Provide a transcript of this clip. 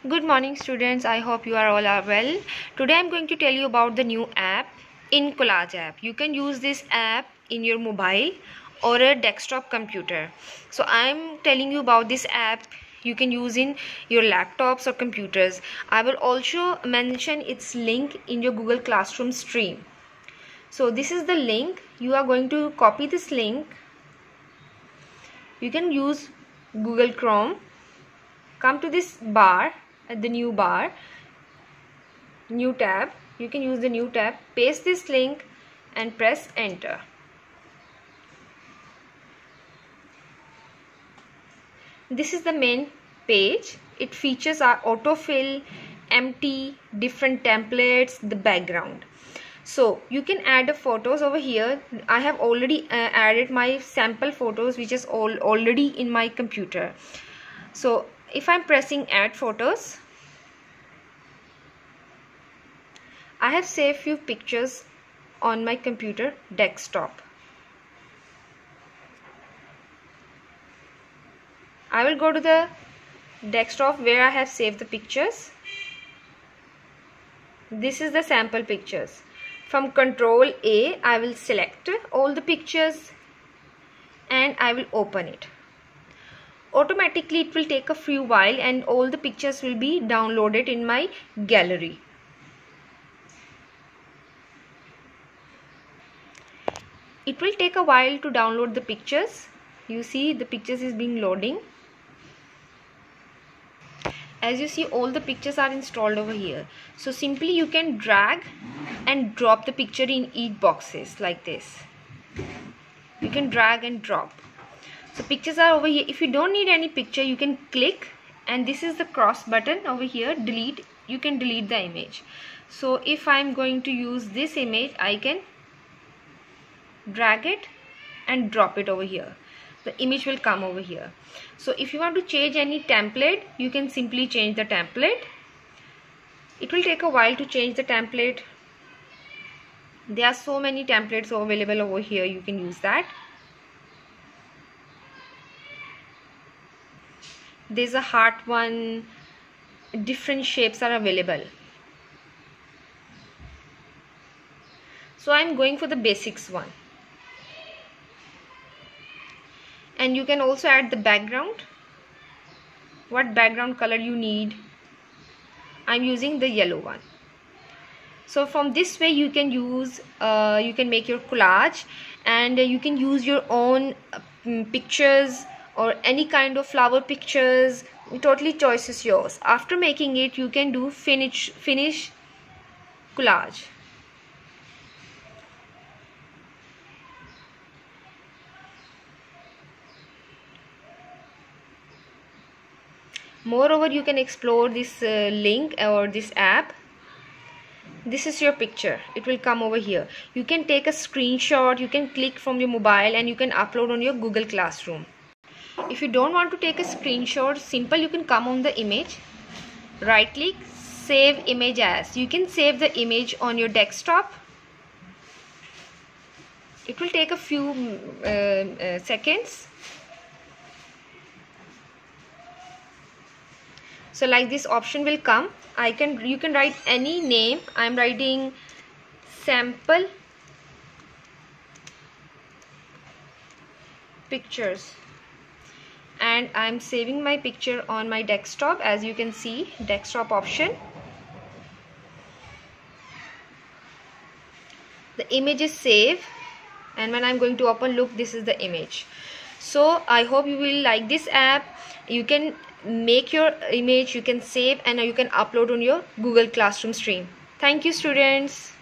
Good morning students, I hope you are all are well. Today I am going to tell you about the new app, InCollage app. You can use this app in your mobile or a desktop computer. So I am telling you about this app you can use in your laptops or computers. I will also mention its link in your Google Classroom stream. So this is the link. You are going to copy this link. You can use Google Chrome. Come to this bar, at the new bar, new tab. You can use the new tab. Paste this link and press enter. This is the main page. It features our autofill, empty, different templates, the background. So you can add the photos over here. I have already added my sample photos which is already in my computer. So if I'm pressing add photos, I have saved few pictures on my computer desktop. I will go to the desktop where I have saved the pictures. This is the sample pictures. From Control A, I will select all the pictures and I will open it. Automatically it will take a few while and all the pictures will be downloaded in my gallery. It will take a while to download the pictures. You see the pictures is being loading. As you see, all the pictures are installed over here. So simply you can drag and drop the picture in each boxes like this. You can drag and drop. So pictures are over here. If you don't need any picture, you can click and this is the cross button over here, delete. You can delete the image. So if I'm going to use this image, I can drag it and drop it over here. The image will come over here. So if you want to change any template, you can simply change the template. It will take a while to change the template. There are so many templates available over here. You can use that. There's a heart one. Different shapes are available. So I'm going for the basics one. And you can also add the background, what background color you need. I'm using the yellow one. So from this way you can use you can make your collage and you can use your own pictures or any kind of flower pictures. Totally choice is yours. After making it, you can do finish collage. Moreover, you can explore this link or this app. This is your picture. It will come over here. You can take a screenshot. You can click from your mobile and you can upload on your Google Classroom. If you don't want to take a screenshot, simple, you can come on the image, right click, save image as. You can save the image on your desktop. It will take a few seconds. So like this option will come. You can write any name. I'm writing sample pictures and I'm saving my picture on my desktop. As you can see, desktop option. The image is saved and when I'm going to open, look, this is the image. So I hope you will like this app. You can make your image, you can save and you can upload on your Google Classroom stream. Thank you students.